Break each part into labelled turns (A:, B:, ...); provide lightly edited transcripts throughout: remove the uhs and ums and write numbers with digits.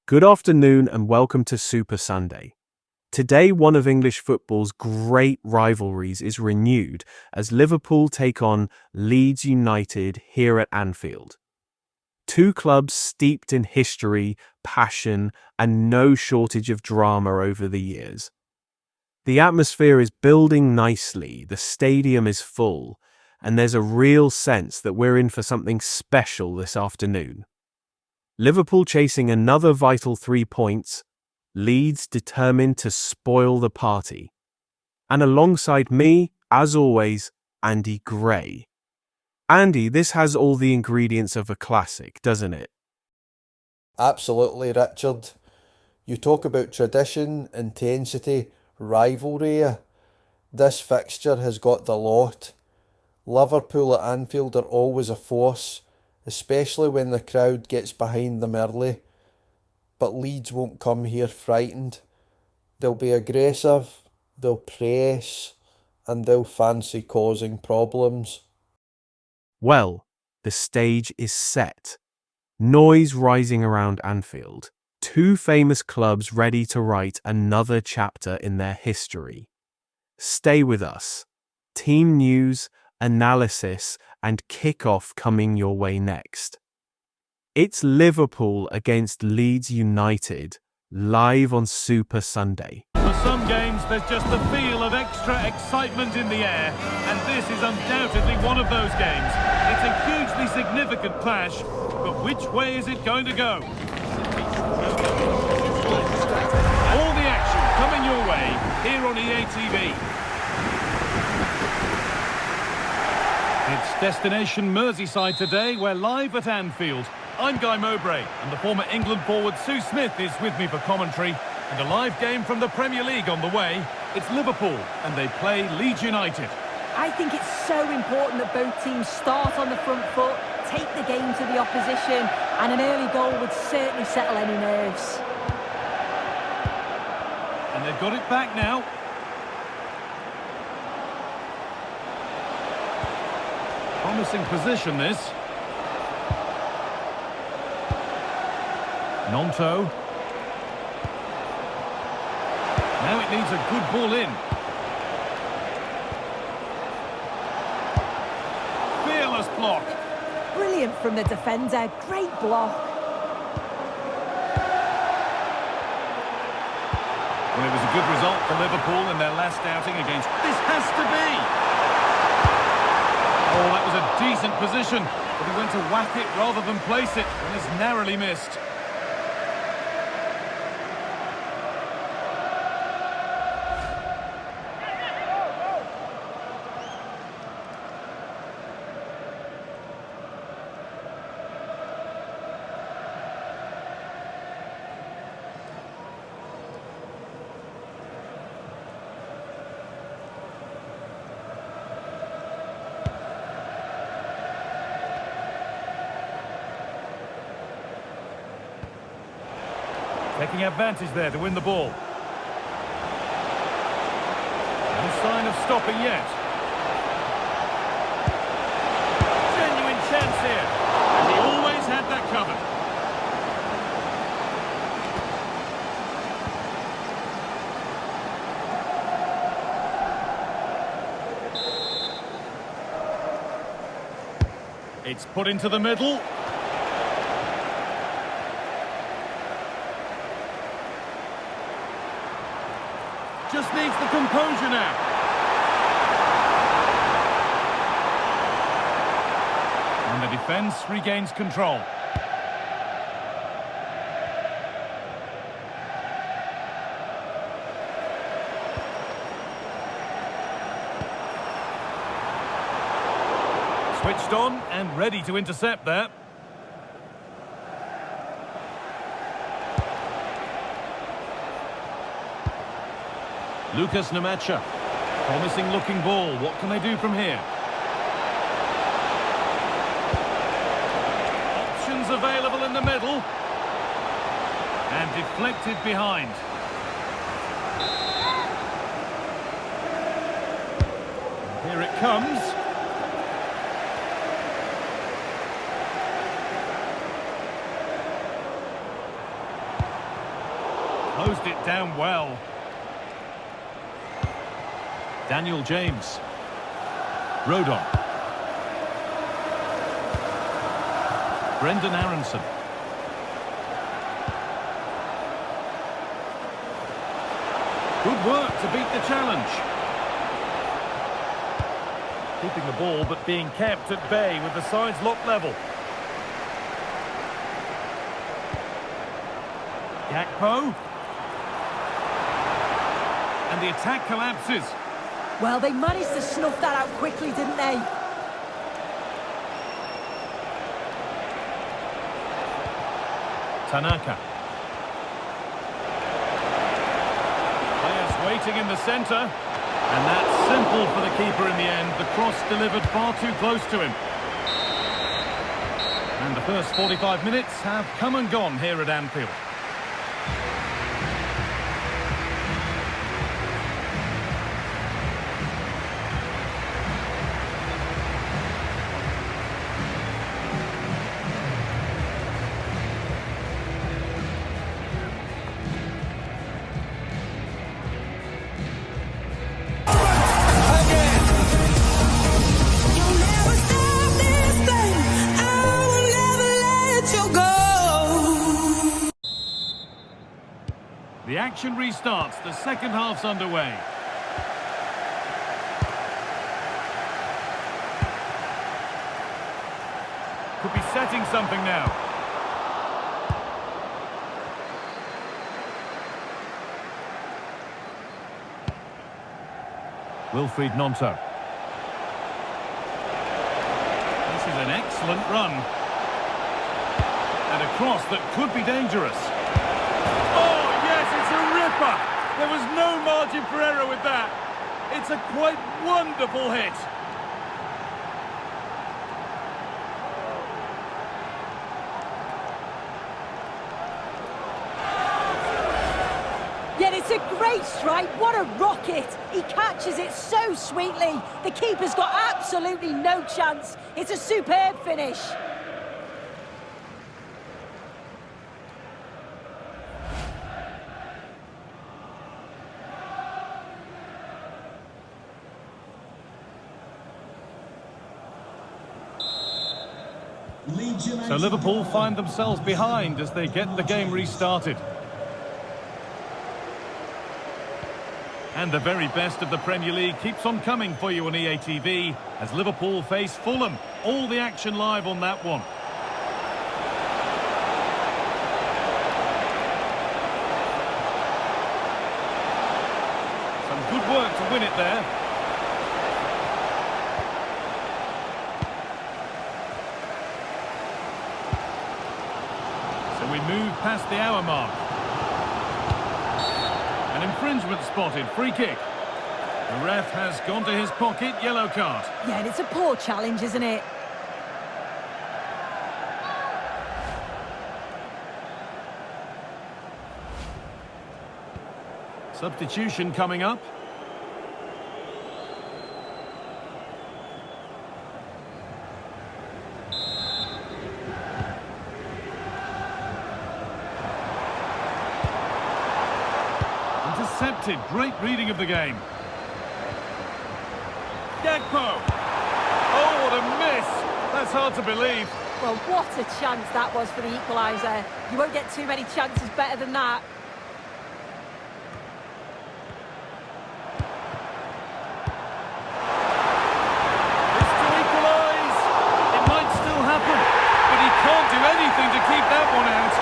A: Good afternoon and welcome to Super Sunday. Today, one of English football's great rivalries is renewed as Liverpool take on Leeds United here at Anfield. Two clubs steeped in history, passion, and no shortage of drama over the years. The atmosphere is building nicely, the stadium is full, and there's a real sense that we're in for something special this afternoon. Liverpool chasing another vital 3 points, Leeds determined to spoil the party. And alongside me, as always, Andy Gray. Andy, this has all the ingredients of a classic, doesn't it?
B: Absolutely, Richard. You talk about tradition, intensity, rivalry. This fixture has got the lot. Liverpool at Anfield are always a force, especially when the crowd gets behind them early. But Leeds won't come here frightened. They'll be aggressive, they'll press, and they'll fancy causing problems.
A: Well, the stage is set. Noise rising around Anfield. Two famous clubs ready to write another chapter in their history. Stay with us. Team news, analysis, and kickoff coming your way next. It's Liverpool against Leeds United, live on Super Sunday.
C: For some games, there's just the feel of extra excitement in the air, and this is undoubtedly one of those games. It's a hugely significant clash, but which way is it going to go? All the action coming your way here on EA TV. It's destination Merseyside today. We're live at Anfield. I'm Guy Mowbray, and the former England forward Sue Smith is with me for commentary. And a live game from the Premier League on the way. It's Liverpool, and they play Leeds United.
D: I think it's so important that both teams start on the front foot, take the game to the opposition, and an early goal would certainly settle any nerves.
C: And they've got it back now. Promising position, this. Nonto. Now it needs a good ball in. Fearless block.
D: Brilliant from the defender, great block.
C: Well, it was a good result for Liverpool in their last outing against... This has to be! Oh, that was a decent position, but he went to whack it rather than place it, and has narrowly missed. Taking advantage there to win the ball. No sign of stopping yet. Genuine chance here. And he always had that covered. It's put into the middle. Just needs the composure now. And the defence regains control. Switched on and ready to intercept there. Lucas Namacha, promising looking ball. What can they do from here? Options available in the middle. And deflected behind. Here it comes. Closed it down well. Daniel James. Rodon. Brendan Aronson. Good work to beat the challenge. Keeping the ball but being kept at bay with the sides locked level. Gakpo. And the attack collapses.
D: Well, they managed to snuff that out quickly, didn't they?
C: Tanaka. Players waiting in the centre. And that's simple for the keeper in the end. The cross delivered far too close to him. And the first 45 minutes have come and gone here at Anfield. The action restarts. The second half's underway. Could be setting something now. Wilfried Gnonto. This is an excellent run. And a cross that could be dangerous. There was no margin for error with that. It's a quite wonderful hit.
D: Yet it's a great strike. What a rocket. He catches it so sweetly. The keeper's got absolutely no chance. It's a superb finish.
C: So Liverpool find themselves behind as they get the game restarted. And the very best of the Premier League keeps on coming for you on EA TV as Liverpool face Fulham. All the action live on that one. Some good work to win it there. We move past the hour mark. An infringement spotted, free kick. The ref has gone to his pocket, yellow card.
D: Yeah, and it's a poor challenge, isn't it?
C: Substitution coming up. Intercepted, great reading of the game. Gakpo! Oh, what a miss! That's hard to believe.
D: Well, what a chance that was for the equaliser. You won't get too many chances better than that.
C: It's to equalise. It might still happen, but he can't do anything to keep that one out.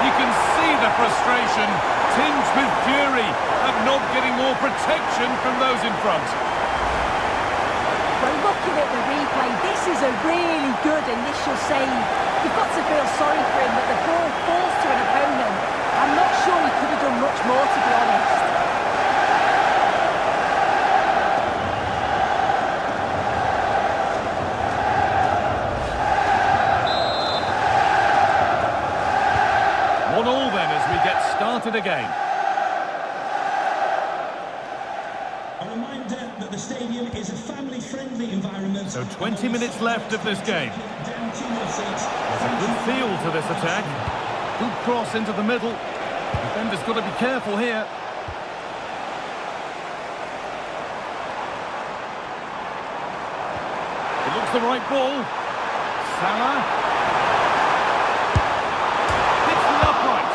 C: You can see the frustration, tinged with fury, of not getting more protection from those in front.
D: Well, looking at the replay, this is a really good initial save. You've got to feel sorry for him that the ball falls to an opponent. I'm not sure he could have done much more, to be honest. One all then as we get started again.
E: A reminder that the stadium is a family-friendly environment.
C: So 20 minutes left of this game. There's a good feel to this attack. Good cross into the middle. Defender's got to be careful here. It looks the right ball. Salah. Hits the upright.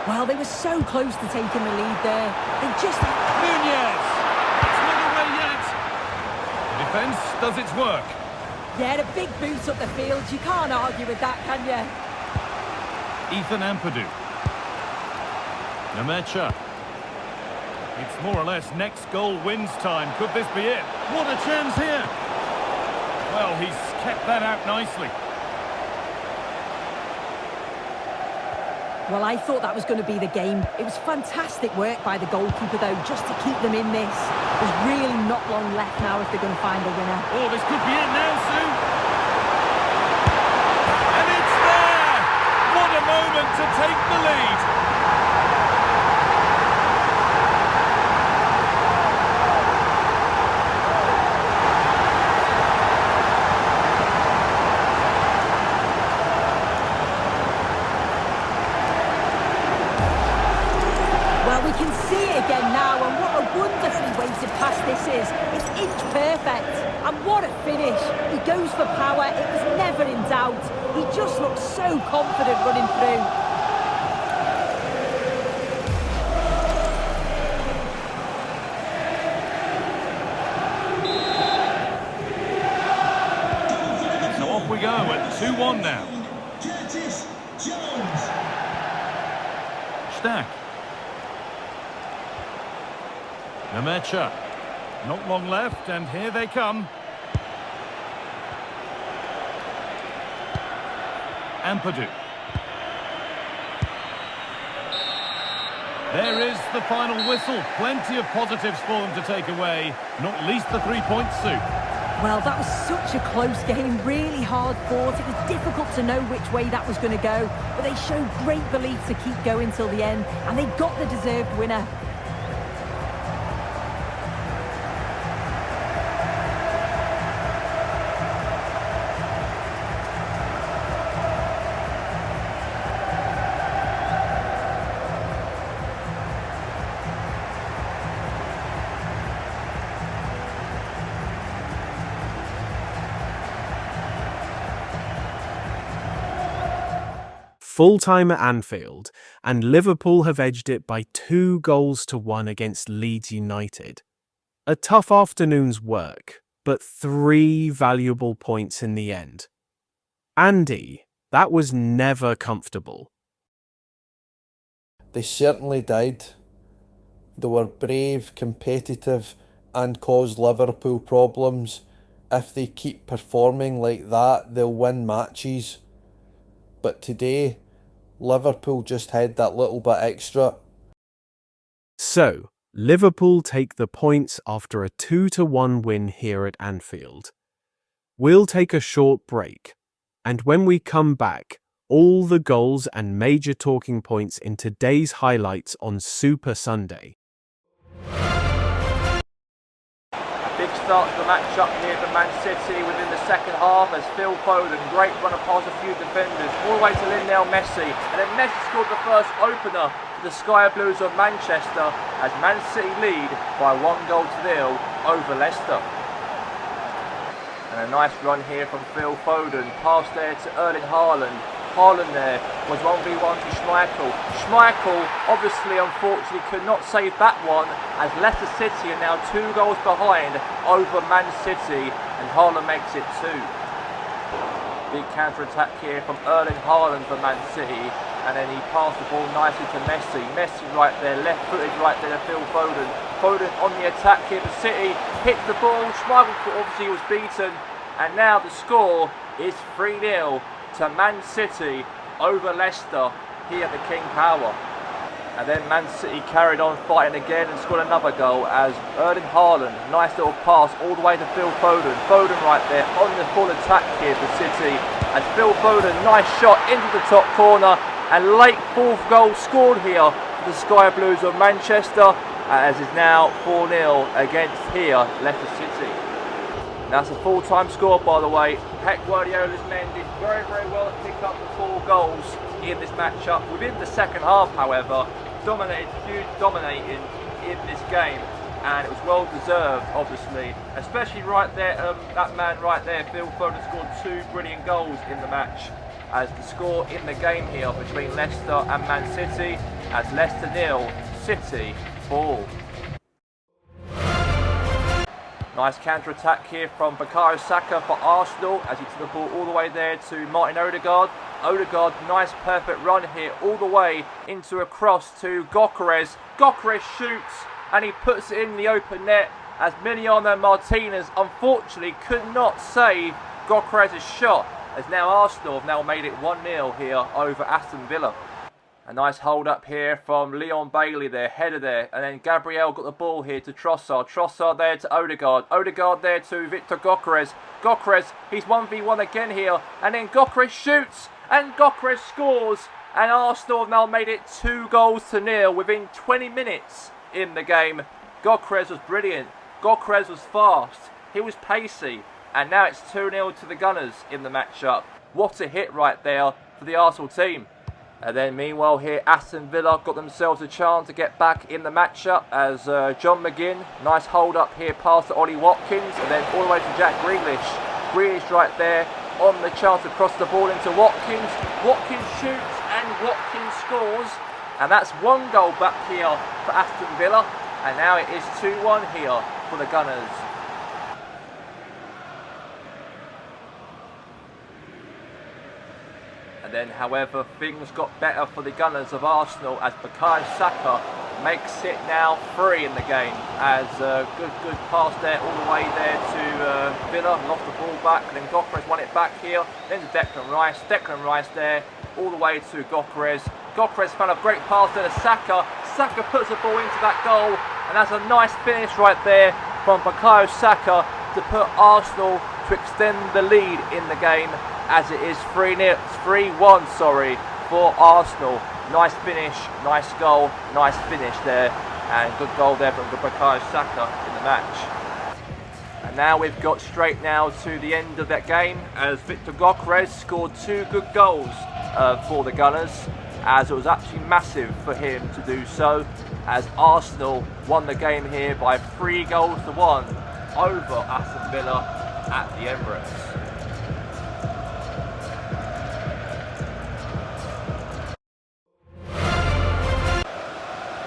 D: Well, they were so close to taking the lead there. They just...
C: Nunez. It's not away yet. The defence does its work.
D: Yeah, a big boot up the field. You can't argue with that, can you?
C: Ethan Ampadu. Nemecha. It's more or less next goal wins time. Could this be it? What a chance here. Well, he's kept that out nicely.
D: Well, I thought that was going to be the game. It was fantastic work by the goalkeeper, though, just to keep them in this. There's really not long left now if they're going to find a winner.
C: Oh, this could be it now, Sue. And it's there! What a moment to take the lead.
D: Well, we can see it again now, and what a wonderfully weighted pass this is. It's inch perfect, and what a finish. He goes for power, it was never in doubt. He just looks so confident running through.
C: So off we go at 2-1 now.
E: Curtis Jones.
C: Stack. Nemecha. Not long left, and here they come. Ampadu. There is the final whistle. Plenty of positives for them to take away, not least the 3 points, Sue.
D: Well, that was such a close game, really hard fought. It was difficult to know which way that was going to go, but they showed great belief to keep going till the end, and they got the deserved winner.
A: Full-time at Anfield, and Liverpool have edged it by 2-1 against Leeds United. A tough afternoon's work, but 3 valuable points in the end. Andy, that was never comfortable.
B: They certainly did. They were brave, competitive, and caused Liverpool problems. If they keep performing like that, they'll win matches. But today, Liverpool just had that little bit extra.
A: So, Liverpool take the points after a 2-1 win here at Anfield. We'll take a short break, and when we come back, all the goals and major talking points in today's highlights on Super Sunday.
F: Big start to the match-up here for Man City within the second half as Phil Foden, great runner past a few defenders, all the way to Lionel Messi, and then Messi scored the first opener for the Sky Blues of Manchester as Man City lead by 1-0 over Leicester. And a nice run here from Phil Foden, pass there to Erling Haaland. Haaland there was 1v1 to Schmeichel. Schmeichel obviously unfortunately could not save that one as Leicester City are now 2 goals behind over Man City and Haaland makes it 2. Big counter-attack here from Erling Haaland for Man City and then he passed the ball nicely to Messi. Messi right there, left-footed right there to Phil Foden. Foden on the attack here for City, hits the ball, Schmeichel obviously was beaten and now the score is 3-0. To Man City over Leicester here at the King Power. And then Man City carried on fighting again and scored another goal as Erling Haaland, nice little pass all the way to Phil Foden. Foden right there on the full attack here for City. As Phil Foden, nice shot into the top corner and late 4th goal scored here for the Sky Blues of Manchester as is now 4-0 against here Leicester City. And that's a full-time score, by the way. Pep Guardiola's men did very, very well to pick up the 4 goals in this matchup. Within the second half, however, huge dominating in this game. And it was well deserved, obviously, especially right there, that man right there, Phil Foden, scored 2 brilliant goals in the match. As the score in the game here between Leicester and Man City, as Leicester 0, City 4. Nice counter-attack here from Bukayo Saka for Arsenal as he took the ball all the way there to Martin Odegaard. Odegaard, nice perfect run here all the way into a cross to Gyökeres. Gyökeres shoots and he puts it in the open net as Emiliano Martinez unfortunately could not save Gyökeres' shot, as now Arsenal have now made it 1-0 here over Aston Villa. A nice hold up here from Leon Bailey there, header there, and then Gabriel got the ball here to Trossard. Trossard there to Odegaard. Odegaard there to Victor Gyökeres. Gyökeres, he's 1v1 again here, and then Gyökeres shoots, and Gyökeres scores, and Arsenal have now made it 2-0 within 20 minutes in the game. Gyökeres was brilliant. Gyökeres was fast. He was pacey, and now it's 2-0 to the Gunners in the matchup. What a hit right there for the Arsenal team. And then meanwhile here, Aston Villa got themselves a chance to get back in the matchup as John McGinn, nice hold up here past to Ollie Watkins, and then all the way to Jack Grealish. Grealish right there on the chance to cross the ball into Watkins. Watkins shoots and Watkins scores. And that's 1 goal back here for Aston Villa. And now it is 2-1 here for the Gunners. Then, however, things got better for the Gunners of Arsenal as Bukayo Saka makes it now 3 in the game. As good pass there all the way there to Villa, lost the ball back, and then Gyökeres won it back here. Then to Declan Rice. Declan Rice there all the way to Gyökeres. Gyökeres found a great pass there to Saka. Saka puts the ball into that goal, and that's a nice finish right there from Bukayo Saka to put Arsenal to extend the lead in the game, as it is 3-1 for Arsenal. Nice finish, nice goal, nice finish there, and good goal there from Bukayo Saka in the match. And now we've got straight now to the end of that game as Victor Gyökeres scored 2 good goals for the Gunners, as it was actually massive for him to do so, as Arsenal won the game here by 3-1 over Aston Villa at the Emirates.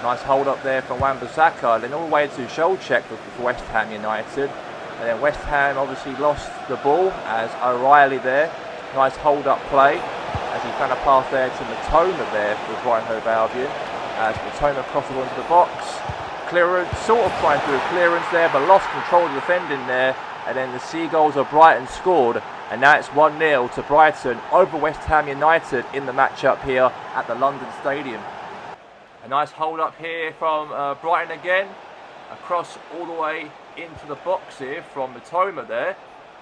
F: Nice hold up there from Wan-Bissaka, then all the way to Solskjaer for West Ham United. And then West Ham obviously lost the ball as O'Reilly there. Nice hold up play as he found a pass there to Matoma there for Brighton Hove Albion. As Matoma crossed the ball into the box. Clearance, sort of trying to do a clearance there, but lost control of the defending there. And then the Seagulls of Brighton scored. And now it's 1-0 to Brighton over West Ham United in the matchup here at the London Stadium. A nice hold up here from Brighton again, across all the way into the box here from Matoma there.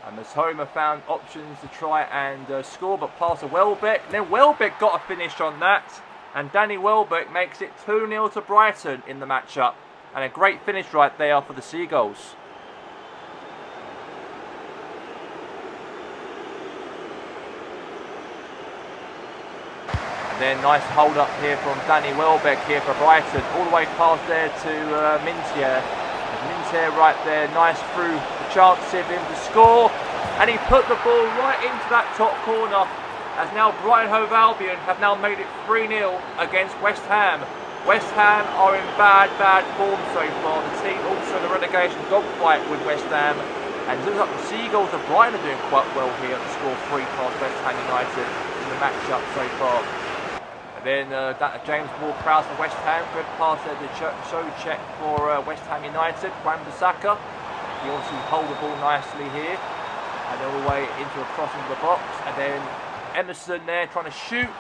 F: And Matoma found options to try and score, but pass to Welbeck. And then Welbeck got a finish on that, and Danny Welbeck makes it 2-0 to Brighton in the matchup. And a great finish right there for the Seagulls. And then nice hold up here from Danny Welbeck here for Brighton, all the way past there to Mintier. Mintier right there, nice through the chance of him to score, and he put the ball right into that top corner, as now Brighton Hove Albion have now made it 3-0 against West Ham. West Ham are in bad form so far. The team also in the relegation dogfight with West Ham, and it looks like the Seagulls of Brighton are doing quite well here to score 3 past West Ham United in the matchup so far. Then James Ward-Prowse for West Ham, good pass there to Solskjaer for West Ham United. Wan-Bissaka, he obviously hold the ball nicely here, and all the way into a cross into the box. And then Emerson there trying to shoot,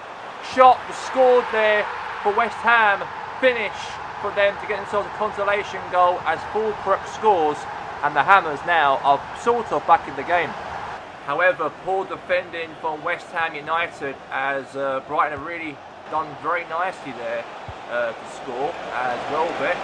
F: shot was scored there for West Ham. Finish for them to get themselves a consolation goal as Fulbrook scores, and the Hammers now are sort of back in the game. However, poor defending from West Ham United as Brighton have really done very nicely there to score, as Welbeck,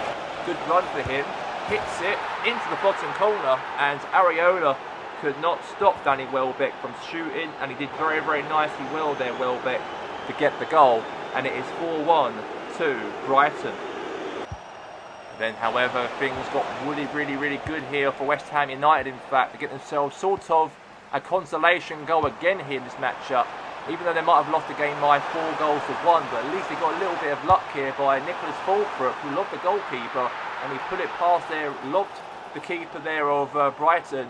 F: good run for him, hits it into the bottom corner, and Areola could not stop Danny Welbeck from shooting, and he did very, very nicely well there, Welbeck, to get the goal. And it is 4-1 to Brighton. Then, however, things got really, really, really good here for West Ham United, in fact, to get themselves sort of a consolation goal again here in this matchup. Even though they might have lost the game by 4 goals to 1, but at least they got a little bit of luck here by Nicholas Fulbrook, who lobbed the goalkeeper, and he put it past there, lobbed the keeper there of Brighton,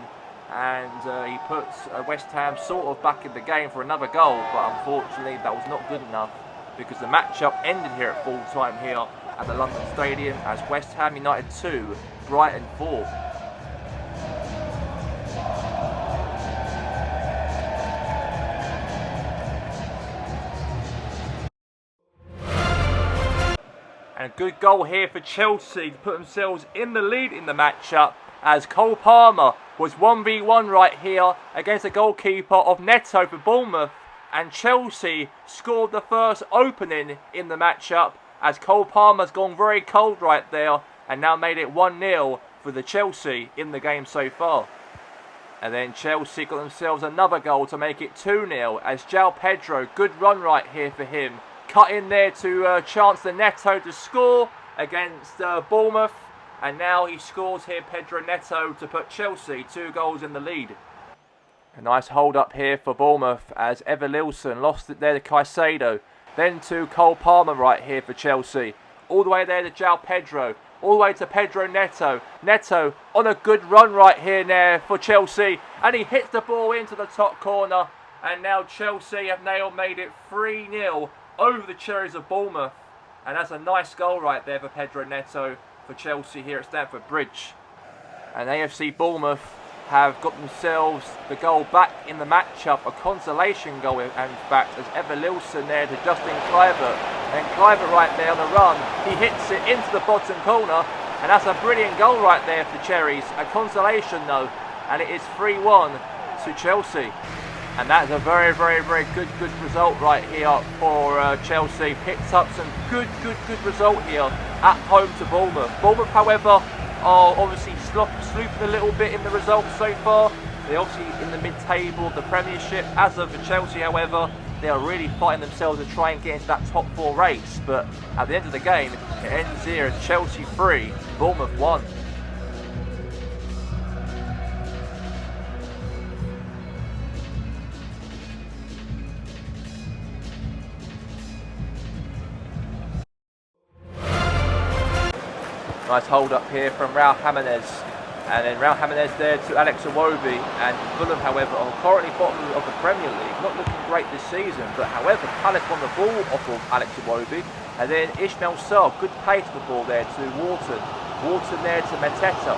F: and he puts West Ham sort of back in the game for another goal, but unfortunately that was not good enough, because the matchup ended here at full time here at the London Stadium as West Ham United 2, Brighton 4. And a good goal here for Chelsea to put themselves in the lead in the matchup, as Cole Palmer was 1v1 right here against the goalkeeper of Neto for Bournemouth, and Chelsea scored the first opening in the matchup, as Cole Palmer's gone very cold right there and now made it 1-0 for the Chelsea in the game so far. And then Chelsea got themselves another goal to make it 2-0 as João Pedro, good run right here for him, cut in there to chance the Neto to score against Bournemouth, and now he scores here, Pedro Neto, to put Chelsea 2 goals in the lead. A nice hold up here for Bournemouth as Evanilson lost it there to Caicedo, then to Cole Palmer right here for Chelsea, all the way there to João Pedro, all the way to Pedro Neto. Neto on a good run right here now for Chelsea, and he hits the ball into the top corner, and now Chelsea have now made it 3-0 over the Cherries of Bournemouth, and that's a nice goal right there for Pedro Neto for Chelsea here at Stamford Bridge. And AFC Bournemouth have got themselves the goal back in the matchup, a consolation goal in fact, as Evanilson there to Justin Kluivert, and Kluivert right there on the run, he hits it into the bottom corner, and that's a brilliant goal right there for the Cherries, a consolation though, and it is 3-1 to Chelsea. And that's a very, very, very good result right here for Chelsea. Picked up some good result here at home to Bournemouth. Bournemouth, however, are obviously slooping a little bit in the results so far. They're obviously in the mid-table of the Premiership. As of for Chelsea, however, they are really fighting themselves to try and get into that top 4 race. But at the end of the game, it ends here as Chelsea 3, Bournemouth 1. Nice hold up here from Raul Jimenez, and then Raul Jimenez there to Alex Iwobi, and Fulham, however, are currently bottom of the Premier League, not looking great this season, but however Palace won the ball off of Alex Iwobi, and then Ismail Sarr, good pace of the ball there to Wharton there to Mateta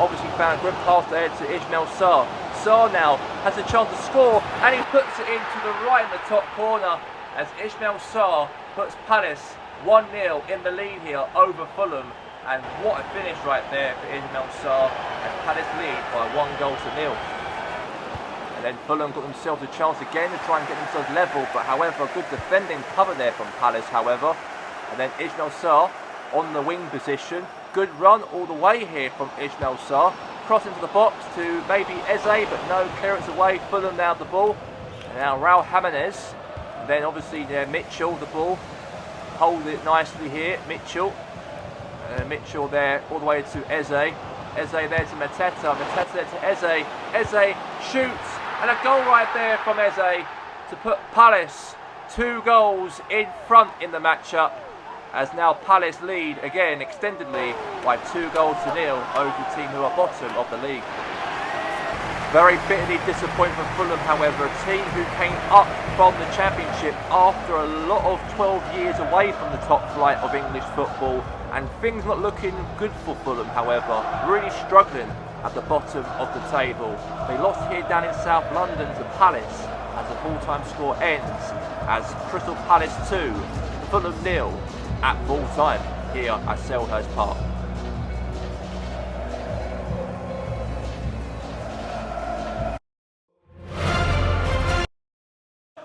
F: obviously found a good pass there to Ismail Sarr. Sarr now has a chance to score, and he puts it into the right in the top corner as Ismail Sarr puts Palace 1-0 in the lead here over Fulham. And what a finish right there for Ismail Sarr, and Palace lead by 1-0. And then Fulham got themselves a chance again to try and get themselves level, but however, good defending cover there from Palace, however. And then Ismail Sarr on the wing position, good run all the way here from Ismail Sarr, cross into the box to maybe Eze, but no, clearance away, Fulham now the ball. And now Raul Jimenez, and then obviously Mitchell the ball, hold it nicely here, Mitchell. Mitchell there all the way to Eze there to Mateta there to Eze shoots, and a goal right there from Eze to put Palace 2 goals in front in the matchup, as now Palace lead again extendedly by 2-0 over the team who are bottom of the league. Very bitterly disappointing for Fulham, however, a team who came up from the Championship after a lot of 12 years away from the top flight of English football, and things not looking good for Fulham, however, really struggling at the bottom of the table. They lost here down in South London to Palace as the full-time score ends as Crystal Palace 2, Fulham 0 at full-time here at Selhurst Park.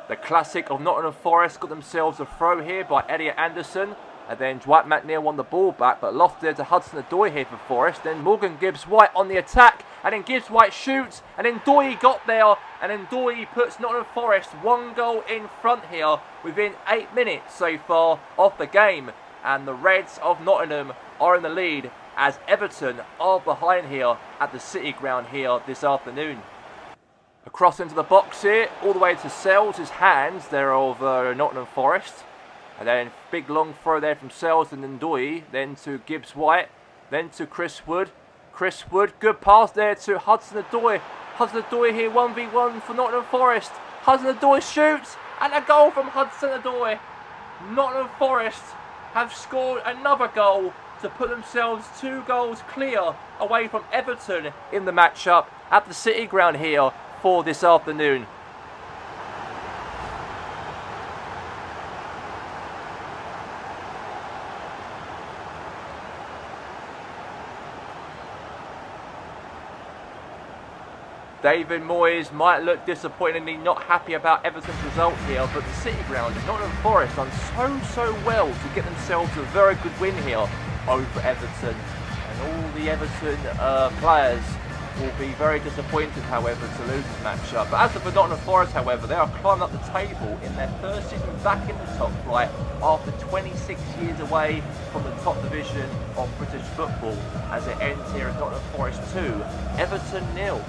F: The classic of Nottingham Forest got themselves a throw here by Elliot Anderson, and then Dwight McNeil won the ball back, but lost there to Hudson-Odoi here for Forest. Then Morgan Gibbs-White on the attack, and then Gibbs White shoots, and then Doyle got there, and then Doyle puts Nottingham Forest 1 goal in front here within 8 minutes so far of the game, and the Reds of Nottingham are in the lead as Everton are behind here at the City Ground here this afternoon. Across into the box here, all the way to Sells' hands there of Nottingham Forest. And then big long throw there from Sells and then Doyle, then to Gibbs White, then to Chris Wood. Chris Wood, good pass there to Hudson-Odoi. Hudson-Odoi here, 1v1 for Nottingham Forest. Hudson-Odoi shoots, and a goal from Hudson-Odoi. Nottingham Forest have scored another goal to put themselves 2 goals clear away from Everton in the matchup at the City Ground here for this afternoon. David Moyes might look disappointingly not happy about Everton's result here, but the City Ground and Nottingham Forest done so well to get themselves a very good win here over Everton. And all the Everton players will be very disappointed, however, to lose this matchup. But as for Nottingham Forest, however, they are climbing up the table in their first season back in the top flight after 26 years away from the top division of British football, as it ends here as Nottingham Forest 2, Everton 0.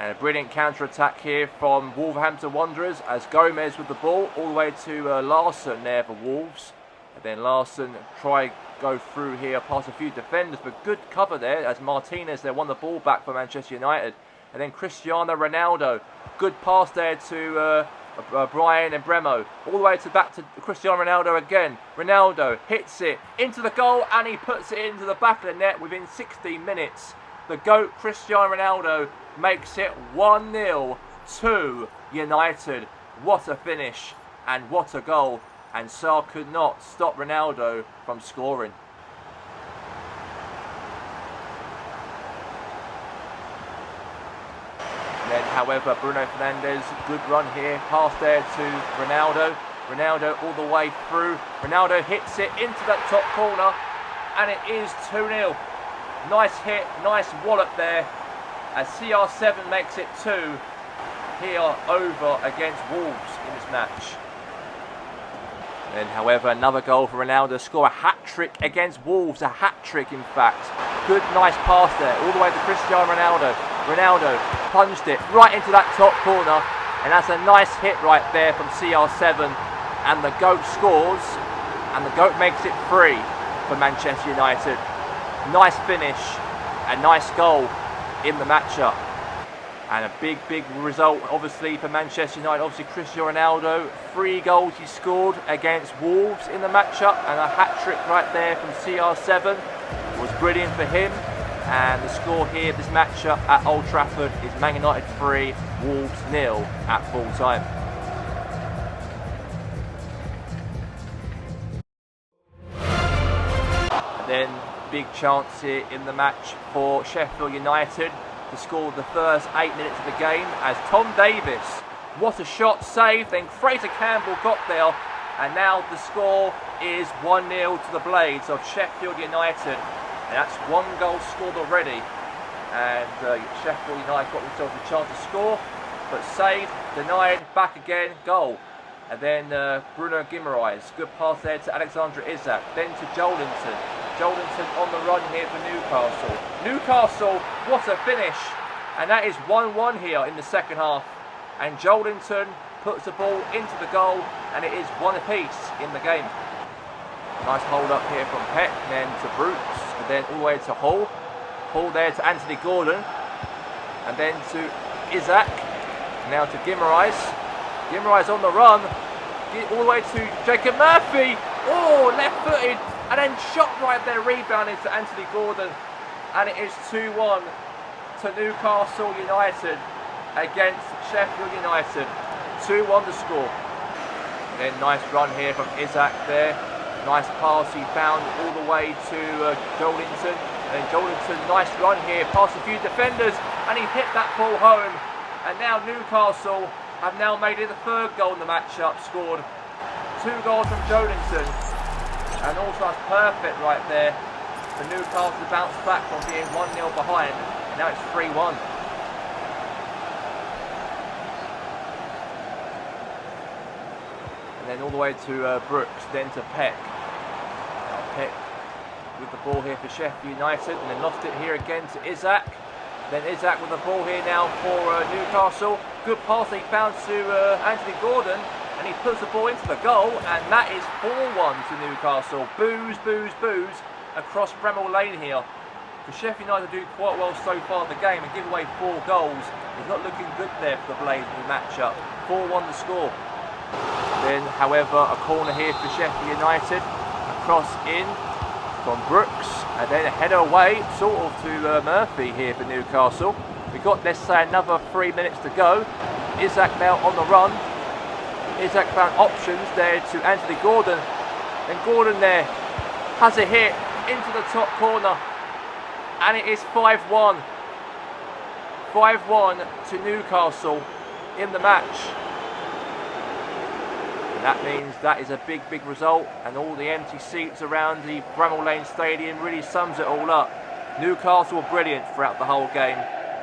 F: And a brilliant counter-attack here from Wolverhampton Wanderers as Gomez with the ball all the way to Larsson there for Wolves. And then Larsson go through here past a few defenders, but good cover there as Martinez there won the ball back for Manchester United. And then Cristiano Ronaldo, good pass there to Brian and Bremo, all the way back to Cristiano Ronaldo again. Ronaldo hits it into the goal and he puts it into the back of the net within 16 minutes. The GOAT Cristiano Ronaldo makes it 1-0 to United. What a finish and what a goal, and Sarr could not stop Ronaldo from scoring. Then, however, Bruno Fernandes, good run here, pass there to Ronaldo. Ronaldo all the way through. Ronaldo hits it into that top corner, and it is 2-0. Nice hit, nice wallop there, as CR7 makes it 2 here over against Wolves in this match. Then, however, another goal for Ronaldo, score a hat-trick against Wolves, a hat-trick in fact. Good, nice pass there, all the way to Cristiano Ronaldo. Ronaldo plunged it right into that top corner, and that's a nice hit right there from CR7, and the GOAT scores, and the GOAT makes it 3 for Manchester United. Nice finish, a nice goal in the matchup. And a big result obviously for Manchester United. Obviously Cristiano Ronaldo, 3 goals he scored against Wolves in the matchup, and a hat-trick right there from CR7 was brilliant for him. And the score here, this matchup at Old Trafford, is Man United 3, Wolves 0 at full time. And then big chance here in the match for Sheffield United to score the first 8 minutes of the game as Tom Davis, what a shot, saved, then Fraser Campbell got there, and now the score is 1-0 to the Blades of Sheffield United, and that's 1 goal scored already, and Sheffield United got themselves a chance to score, but saved, denied, back again, goal. And then Bruno Guimaraes, good pass there to Alexander Isak, then to Joelinton. Joelinton on the run here for Newcastle. Newcastle, what a finish! And that is 1-1 here in the second half. And Joelinton puts the ball into the goal, and it is 1 apiece in the game. Nice hold up here from Peck, then to Brooks, and then all the way to Hall. Hall there to Anthony Gordon, and then to Isak. Now to Guimaraes. Guimaraes on the run, all the way to Jacob Murphy. Oh, left-footed, and then shot right there, rebounded to Anthony Gordon, and it is 2-1 to Newcastle United against Sheffield United. 2-1 to score. And then nice run here from Isak there. Nice pass he found all the way to Joelinton. And then Joelinton, nice run here, past a few defenders, and he hit that ball home. And now Newcastle have now made it the third goal in the matchup, scored 2 goals from Jolinson, and also that's perfect right there for Newcastle to bounce back from being 1-0 behind. Now it's 3-1. And then all the way to Brooks, then to Peck. Now Peck with the ball here for Sheffield United, and then lost it here again to Isaac. Then Isaac with the ball here now for Newcastle. Good pass he found to Anthony Gordon, and he puts the ball into the goal, and that is 4-1 to Newcastle. Boos, boos, boos across Bramall Lane here. For Sheffield United do quite well so far in the game and give away 4 goals. It's not looking good there for the Blades in the matchup. 4-1 the score. Then, however, a corner here for Sheffield United. A cross in from Brooks, and then a header away, sort of to Murphy here for Newcastle. We've got, let's say, another 3 minutes to go. Isaac now on the run. Isaac found options there to Anthony Gordon, and Gordon there has a hit into the top corner, and it is 5-1. 5-1 to Newcastle in the match. And that means that is a big, big result, and all the empty seats around the Bramall Lane Stadium really sums it all up. Newcastle were brilliant throughout the whole game,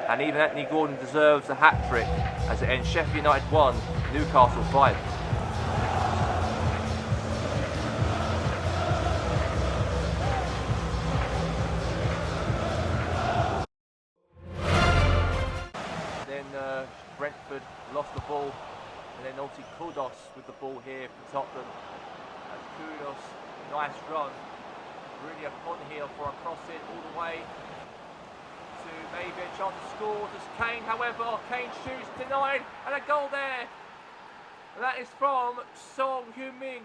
F: and even Anthony Gordon deserves a hat-trick as it ends Sheffield United 1, Newcastle 5. Then Brentford lost the ball, and then obviously Kudos with the ball here for Tottenham. And Kudos, nice run, really upon here for a cross in all the way to maybe a chance to score. Just Kane, however, Kane shoots, denied, and a goal there. And that is from Song Heung-min.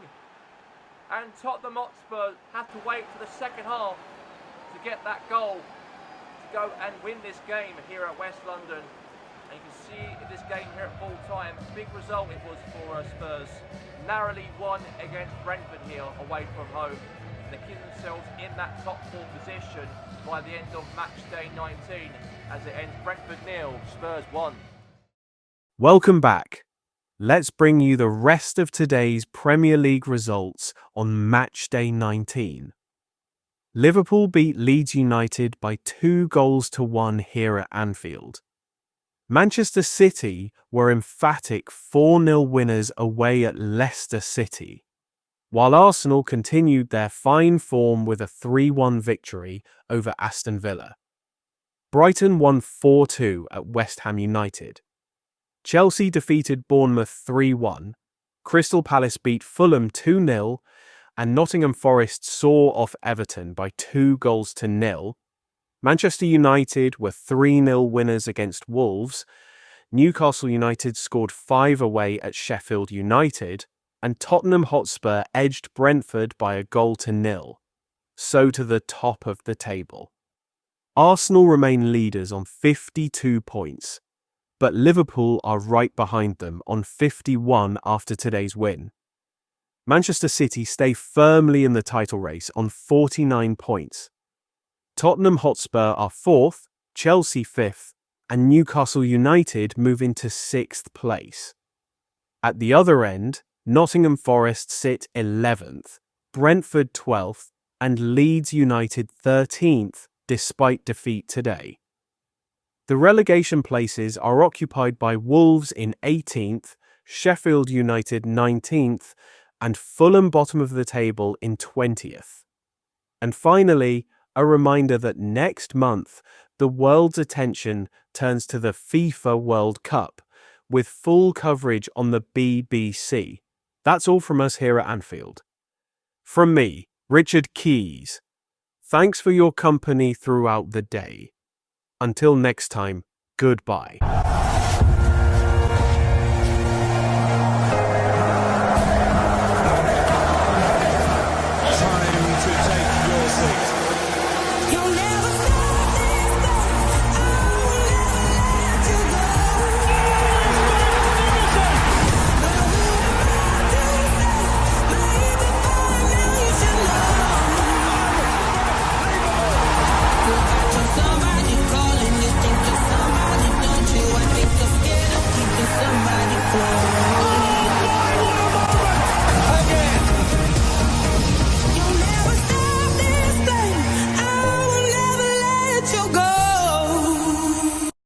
F: And Tottenham Hotspur have to wait for the second half to get that goal to go and win this game here at West London. And you can see in this game here at full time, big result it was for Spurs. Narrowly won against Brentford here away from home. And they keep themselves in that top 4 position by the end of match day 19 as it ends Brentford 0, Spurs 1.
A: Welcome back. Let's bring you the rest of today's Premier League results on match day 19. Liverpool beat Leeds United by 2-1 here at Anfield. Manchester City were emphatic 4-0 winners away at Leicester City, while Arsenal continued their fine form with a 3-1 victory over Aston Villa. Brighton won 4-2 at West Ham United. Chelsea defeated Bournemouth 3-1, Crystal Palace beat Fulham 2-0, and Nottingham Forest saw off Everton by 2-0. Manchester United were 3-0 winners against Wolves, Newcastle United scored 5 away at Sheffield United, and Tottenham Hotspur edged Brentford by 1-0, so to the top of the table. Arsenal remain leaders on 52 points, but Liverpool are right behind them on 51 after today's win. Manchester City stay firmly in the title race on 49 points. Tottenham Hotspur are 4th, Chelsea 5th, and Newcastle United move into 6th place. At the other end, Nottingham Forest sit 11th, Brentford 12th, and Leeds United 13th, despite defeat today. The relegation places are occupied by Wolves in 18th, Sheffield United 19th, and Fulham bottom of the table in 20th. And finally, a reminder that next month, the world's attention turns to the FIFA World Cup, with full coverage on the BBC. That's all from us here at Anfield. From me, Richard Keys. Thanks for your company throughout the day. Until next time, goodbye.